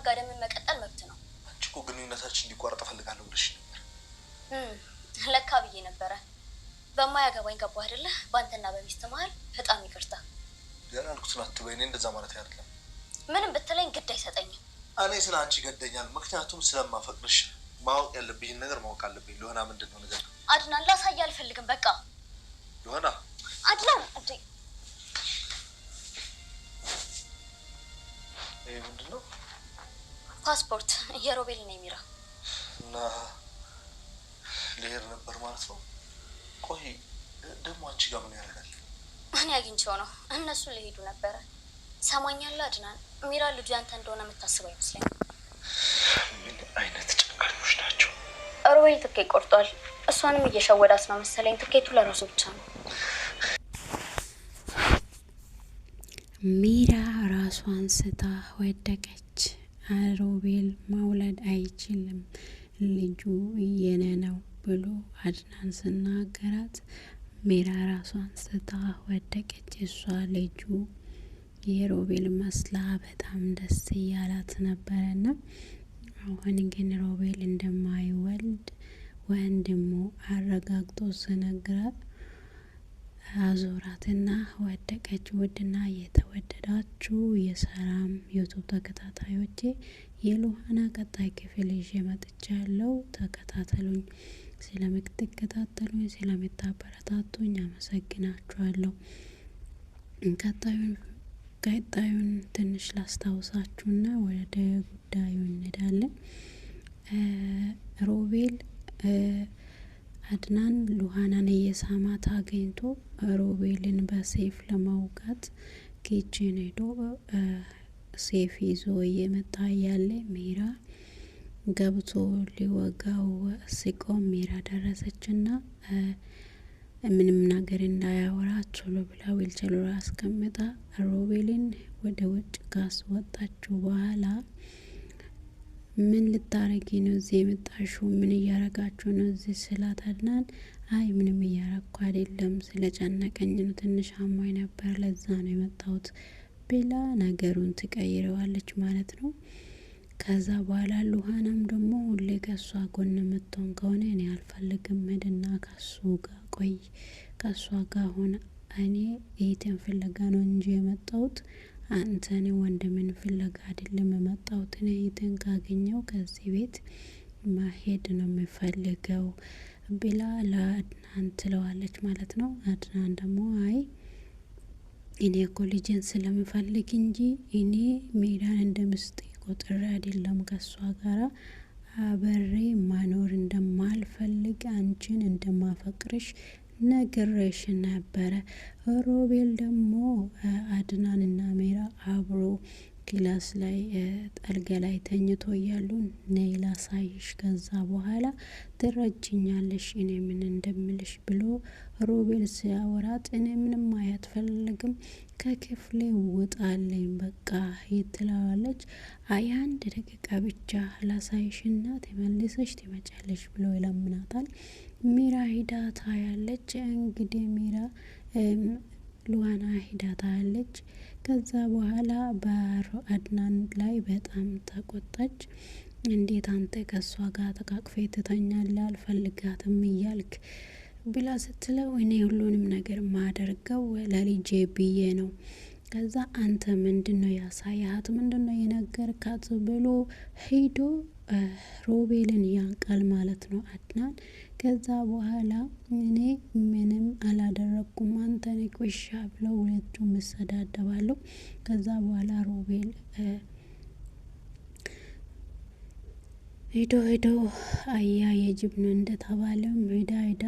ማጋደምን መቀጠል መብት ነው። አንቺ እኮ ግንኙነታችን እንዲቋረጥ ፈልጋለሁ ብለሽ ነበር። ለካ ብዬ ነበረ። በማያገባኝ ገባህ አይደለ? ባንተና በሚስት መሃል በጣም ይቅርታ። ያላልኩትን አትበይ። እኔ እንደዛ ማለት አይደለም። ምንም ብትለኝ ግድ አይሰጠኝም። እኔ ስለ አንቺ ገደኛል። ምክንያቱም ስለማፈቅርሽ ማወቅ ያለብኝን ነገር ማወቅ አለብኝ። ሉሃና ምንድን ነው ነገር? አድናን ላሳይ አልፈልግም። በቃ ሉሃና አድናን እንዴ! ይሄ ምንድን ነው? ፓስፖርት የሮቤል ነው የሚራ እና ልሄድ ነበር ማለት ነው። ቆይ ደግሞ አንቺ ጋር ምን ያደርጋል? እኔ አግኝቼው ነው። እነሱ ሊሄዱ ነበረ። ሰማኛለህ አድናን፣ ሚራ ልጁ ያንተ እንደሆነ የምታስበው አይመስለኝም። ምን አይነት ጨካኞች ናቸው? ሮቤል ትኬት ቆርጧል። እሷንም እየሸወዳት ነው መሰለኝ። ትኬቱ ለራሱ ብቻ ነው። ሚራ ራሷን ስታ ወደቀች። ሮቤል መውለድ አይችልም ልጁ የኔ ነው ብሎ አድናን ስናገራት ሚራ ራሷን ስታ ወደቀች። እሷ ልጁ የሮቤል መስላ በጣም ደስ እያላት ነበረና አሁን ግን ሮቤል እንደማይወልድ ወንድሙ አረጋግጦ ስነግራት አዞራትና ወደቀች። ውድና የተወደዳችሁ የሰላም ዩቱብ ተከታታዮቼ የሉሃና ቀጣይ ክፍል ይዤ መጥቻለሁ። ተከታተሉኝ። ስለምትከታተሉኝ ስለምታበረታቱኝ አመሰግናችኋለሁ። ቀጣዩን ትንሽ ላስታውሳችሁና ወደ ጉዳዩ እንሄዳለን። ሮቤል አድናን ሉሃናን እየሳማት አገኝቶ ሮቤልን በሴፍ ለማውጋት ኪችን ሄዶ ሴፍ ይዞ እየመጣ ያለ ሚራ ገብቶ ሊወጋው ሲቆም ሚራ ደረሰችና ምንም ነገር እንዳያወራ ቶሎ ብላ ዊልቸሩ አስቀምጣ ሮቤልን ወደ ውጭ ካስወጣችው በኋላ ምን ልታረጊ ነው እዚህ የመጣሽው? ምን እያረጋችሁ ነው እዚህ ስላት አድናን አይ ምንም እያረኩ አይደለም ስለጨነቀኝ ነው ትንሽ አሞኝ ነበር ለዛ ነው የመጣሁት ብላ ነገሩን ትቀይረዋለች ማለት ነው። ከዛ በኋላ ሉሃናም ደግሞ ሁሌ ከሷ ጎን የምትሆን ከሆነ እኔ አልፈልግም ሄድና ከሱ ጋር ቆይ ከሷ ጋር ሆነ እኔ እህቴን ፍለጋ ነው እንጂ የመጣሁት አንተን ወንድምን ፍለጋ አይደለም የመጣሁት። እኔ እህቴን ካገኘው ከዚህ ቤት ማሄድ ነው የምፈልገው ብላ ለአድናን ትለዋለች ማለት ነው። አድናን ደግሞ አይ እኔ እኮ ልጄን ስለምፈልግ እንጂ እኔ ሜዳን እንደምስጥ ቆጥሬ አይደለም ከሷ ጋራ አበሬ ማኖር እንደማልፈልግ አንቺን እንደማፈቅርሽ ነግሬሽ ነበረ። ሮቤል ደግሞ አድናንና ሜራ አብሮ ክላስ ላይ አልጋ ላይ ተኝቶ እያሉ ነይ ላሳይሽ ከዛ በኋላ ትረጅኛለሽ እኔ ምን እንደምልሽ ብሎ ሮቤል ሲያወራት እኔ ምንም አያትፈልግም ከክፍሌ ውጣልኝ በቃ ትለዋለች። አይ አንድ ደቂቃ ብቻ ላሳይሽና ተመልሰሽ ትመጫለሽ ብሎ ይለምናታል። ሚራ ሂዳ ታያለች። እንግዲህ ሚራ ሉሃና ሂዳ ታያለች። ከዛ በኋላ በአድናን ላይ በጣም ተቆጣች። እንዴት አንተ ከሷ ጋር ተቃቅፈ ትተኛለህ አልፈልጋትም እያልክ ብላ ስትለው እኔ ሁሉንም ነገር ማደርገው ለልጄ ብዬ ነው። ከዛ አንተ ምንድነው ያሳያት ምንድነው የነገርካት ብሎ ሄዶ ሮቤልን ያንቃል ማለት ነው አድናን። ከዛ በኋላ እኔ ምንም አላደረኩም አንተ ነህ ቆሻ ብለው ሁለቱም ይሰዳደባሉ። ከዛ በኋላ ሮቤል ሄዶ አያ የጅብ ነው እንደተባለው ሄዳ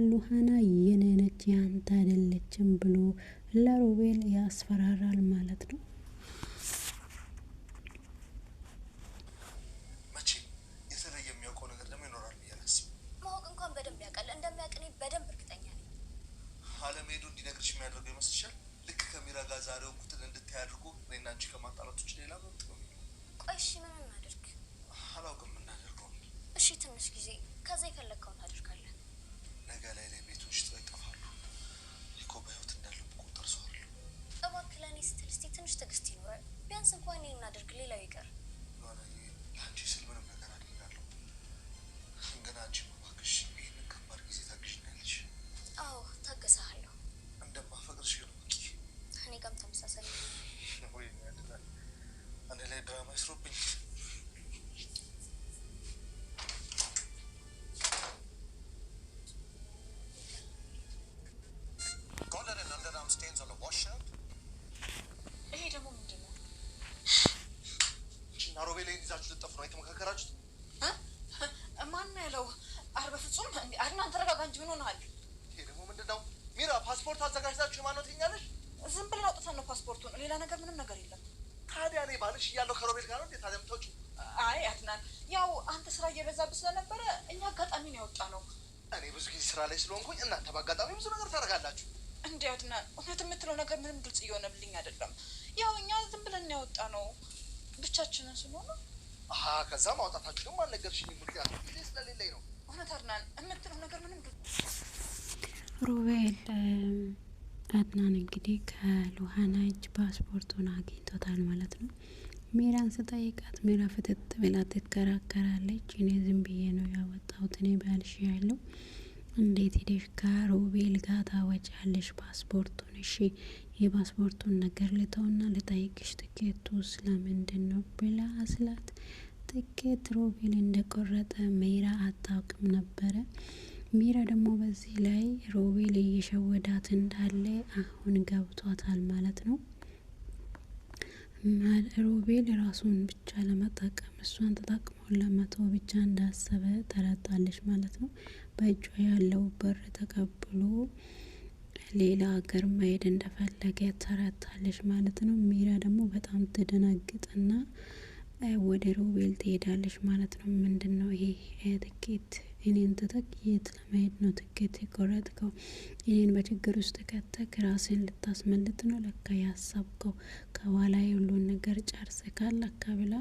ሉሃና የኔ ነች ያንተ አይደለችም ብሎ ለሮቤል ያስፈራራል ማለት ነው። በደንብ እርግጠኛ ነኝ። አለመሄዱ እንዲነግርሽ የሚያደርገው ይመስልሻል? ልክ ከሚራ ጋር ዛሬው እንኩትን እንድታያድርጉ እኔና አንቺ ከማጣላቶች ሌላ ምን ጥሩ ነው? ቆይ እሺ ምን እናድርግ? አላውቅም እናደርገው። እሺ ትንሽ ጊዜ ከዛ የፈለግከውን ታደርጋለህ። ነገ ላይ ቤቶች ይጠፋሉ። እኮ በህይወት እንዳለው ቁጥር ሰዋለሁ። እባክህ ለእኔ ስትል እስቲ ትንሽ ትዕግስት ይኖራል። ቢያንስ እንኳን እኔ እናደርግ ሌላው ይቀር። ፓስፖርት አዘጋጅታችሁ ማን ነው ትኛለሽ? ዝም ብለን አውጥተን ነው ፓስፖርቱን፣ ሌላ ነገር ምንም ነገር የለም። ታዲያ እኔ ባልሽ እያለሁ ከሮቤል ጋር ነው እንዴ ታዲያ የምትወጪው? አይ አድናን፣ ያው አንተ ስራ እየበዛብህ ስለነበረ እኛ አጋጣሚ ነው ያወጣ ነው። እኔ ብዙ ጊዜ ስራ ላይ ስለሆንኩኝ እናንተ በአጋጣሚ ብዙ ነገር ታደርጋላችሁ። እንዴ አድናን፣ እውነት የምትለው ነገር ምንም ግልጽ እየሆነልኝ አይደለም። ያው እኛ ዝም ብለን ያወጣ ነው ብቻችንን ስለሆነ። ከዛ ማውጣታችሁ ደግሞ አልነገርሽኝም፣ ምክንያቱም ጊዜ ስለሌለኝ ነው። እውነት አድናን፣ የምትለው ነገር ምንም ሮቤል አድናን እንግዲህ ከሉሃና እጅ ፓስፖርቱን አግኝቶታል ማለት ነው። ሜራን ስጠይቃት ሜራ ፍትት ብላ ትከራከራለች። እኔ ዝም ብዬ ነው ያወጣሁት፣ እኔ ባልሽ ያለው እንዴት ሄደሽ ከሮቤል ጋር ታወጫለሽ ፓስፖርቱን? እሺ የፓስፖርቱን ነገር ልተውና ልጠይቅሽ፣ ትኬቱ ስለምንድን ነው ብላ ስላት ትኬት ሮቤል እንደቆረጠ ሜራ አታውቅም ነበረ። ሜራ ደግሞ በዚህ ላይ ሮቤል እየሸወዳት እንዳለ አሁን ገብቷታል ማለት ነው። ሮቤል ራሱን ብቻ ለመጠቀም እሷን ተጠቅሞ ለመተው ብቻ እንዳሰበ ተረዳለች ማለት ነው። በእጇ ያለው ብር ተቀብሎ ሌላ ሀገር መሄድ እንደፈለገ ተረዳለች ማለት ነው። ሜራ ደግሞ በጣም ትደነግጥና ወደ ሮቤል ትሄዳለች ማለት ነው። ምንድን ነው ይሄ ትኬት? እኔን ትተክ የት ለመሄድ ነው ትኬት የቆረጥከው? እኔን በችግር ውስጥ ከተክ ራስን ልታስመልጥ ነው ለካ ያሰብከው። ከኋላ ሁሉን ነገር ጨርሰካል ለካ ብላ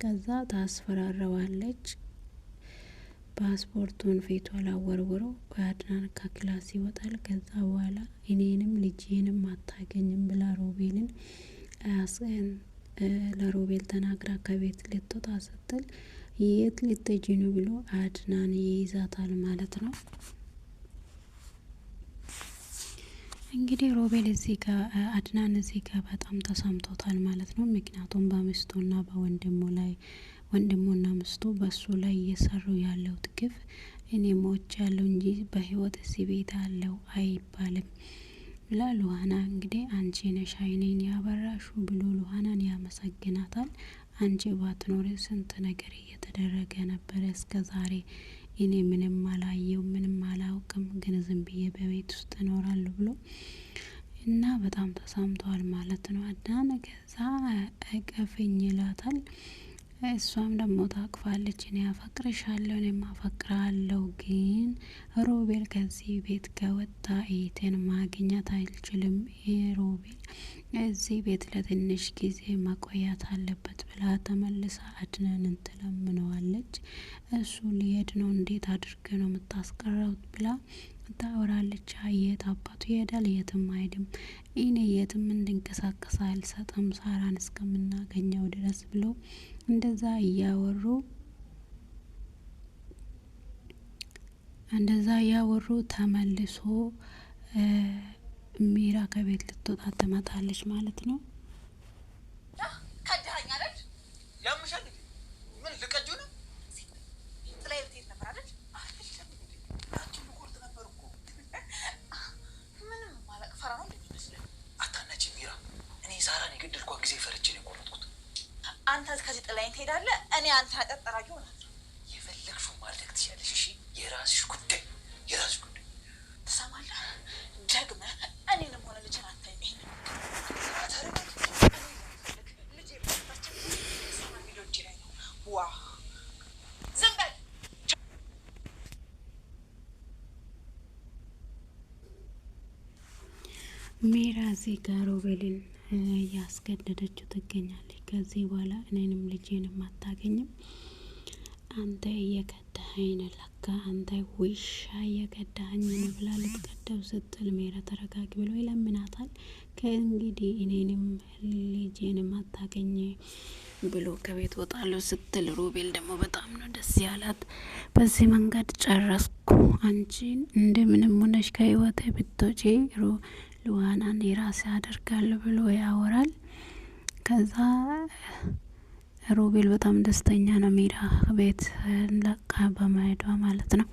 ከዛ ታስፈራረዋለች። ፓስፖርቱን ፊቷ ላወርውሮ አድናን ከክላስ ይወጣል። ከዛ በኋላ እኔንም ልጄንም አታገኝም ብላ ሮቤልን ለሮቤል ተናግራ ከቤት ልትወጣ ስትል የት ልትሄጂ ነው ብሎ አድናን ይይዛታል ማለት ነው። እንግዲህ ሮቤል እዚህ ጋር አድናን እዚህ ጋር በጣም ተሰምቶታል ማለት ነው። ምክንያቱም በሚስቱና በወንድሙ ላይ ወንድሙና ሚስቱ በሱ ላይ እየሰሩ ያለው ግፍ እኔ ሞች ያለው እንጂ በህይወት እዚህ ቤት አለው አይባልም ብላ ሉሃና እንግዲህ አንቺ ነሽ አይኔን ያበራሹ ብሎ ሉሃናን ያመሰግናታል። አንቺ ባትኖሪ ስንት ነገር እየተደረገ ነበረ እስከ ዛሬ። እኔ ምንም አላየው ምንም አላውቅም፣ ግን ዝም ብዬ በቤት ውስጥ እኖራለሁ ብሎ እና በጣም ተሰምቷል ማለት ነው። አዳነ ከዛ እቀፍኝ ይላታል። እሷም ደግሞ ታቅፋለች። እኔ አፈቅርሻለሁ እኔም አፈቅራለሁ፣ ግን ሮቤል ከዚህ ቤት ከወጣ እህቴን ማግኘት አይችልም። ሮቤል እዚህ ቤት ለትንሽ ጊዜ መቆያት አለበት ብላ ተመልሳ አድናንን ትለምነዋለች። እሱ ሊሄድ ነው፣ እንዴት አድርገ ነው የምታስቀረው ብላ ታወራለች። የት አባቱ ይሄዳል? የትም አይሄድም። እኔ የትም እንድንቀሳቀስ አልሰጥም ሳራን እስከምናገኘው ድረስ ብሎ እንደዛ እያወሩ ተመልሶ ሜራ ከቤት ልትወጣ ትመጣለች ማለት ነው። ከዳኛ አይደል? ያምሻል እንዴ? ምን ልቀጁ ነው? ጥላይ ልትሄድ ነበር አይደል? አንቺ ልቆርጥ ነበር እኮ። ምንም ማለቅ ፈራ ነው እንደሚመስለው። አታናች ሜራ፣ እኔ ሳራን የገደልኳት ጊዜ ፈርቼ ነው የቆረጥኩት። አንተ ከዚህ ጥላይን ትሄዳለህ፣ እኔ አንተ አጠራጊ ሆናለሁ። የፈለግሽው ማድረግ ትችያለሽ። እሺ የራስሽ ጉዳይ የራስሽ ጉዳይ። ትሰማለህ? ደግመህ እኔንም ሆነ ልጅን አታይም። ይሄን ልጅ የባታችን ሰማ ቪዲዮ እጅ ላይ ነው። ዋ ዝም በል። ሜራ እዚህ ጋር ሮቤልን እያስገደደችው ትገኛለች። ከዚህ በኋላ እኔንም ልጄንም አታገኝም፣ አንተ እየከዳኸኝ ነው፣ ለካ አንተ ውሻ እየከዳኸኝ ነው ብላ ልትቀደው ስትል ሜራ ተረጋጊ ብሎ ይለምናታል። ከእንግዲህ እኔንም ልጄንም አታገኝ ብሎ ከቤት ወጣለሁ ስትል ሮቤል ደግሞ በጣም ነው ደስ ያላት። በዚህ መንገድ ጨረስኩ፣ አንቺን እንደምንም ሆነሽ ከህይወቴ ብትወጪ ሉሃናን የራሴ አደርጋለሁ ብሎ ያወራል። ከዛ ሮቤል በጣም ደስተኛ ነው ሜራ ቤት ለቃ በመሄዷ ማለት ነው።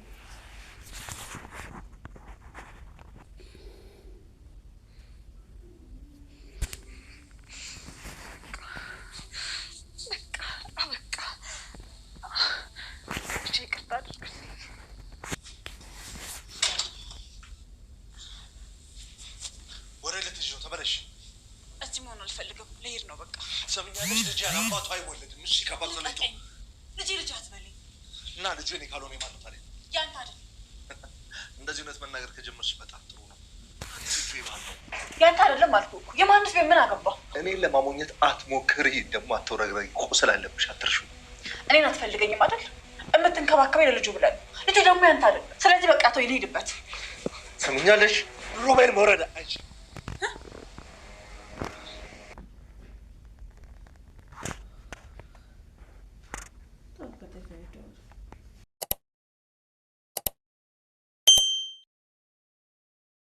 አልፈልግም። ልሄድ ነው በቃ። ሰምኛለሽ? ልጅ ያለ አባቱ አይወለድም። እሺ ከባክ ዘለይቶ ልጅ አትበለኝ። እና ልጁ እኔ ካልሆነ ማለት ታዲያ ያንተ አይደል? እንደዚህ እውነት መናገር ከጀመርሽ በጣም ጥሩ ነው። ልጁ ይባል ነው ያንተ አይደለም አልኩህ እኮ። የማንስ ቤት ምን አገባ? እኔን ለማሞኘት አትሞክሪ። ደግሞ አትወረግረጊ። ቁስል አለብሽ፣ አትርሹ። እኔን አትፈልገኝም አይደል? የምትንከባከበኝ ለልጁ ብለን። ልጁ ደግሞ ያንተ አይደለም። ስለዚህ በቃ ተው፣ ይልሂድበት። ሰምኛለሽ? ሮቤል መውረድ አይችልም።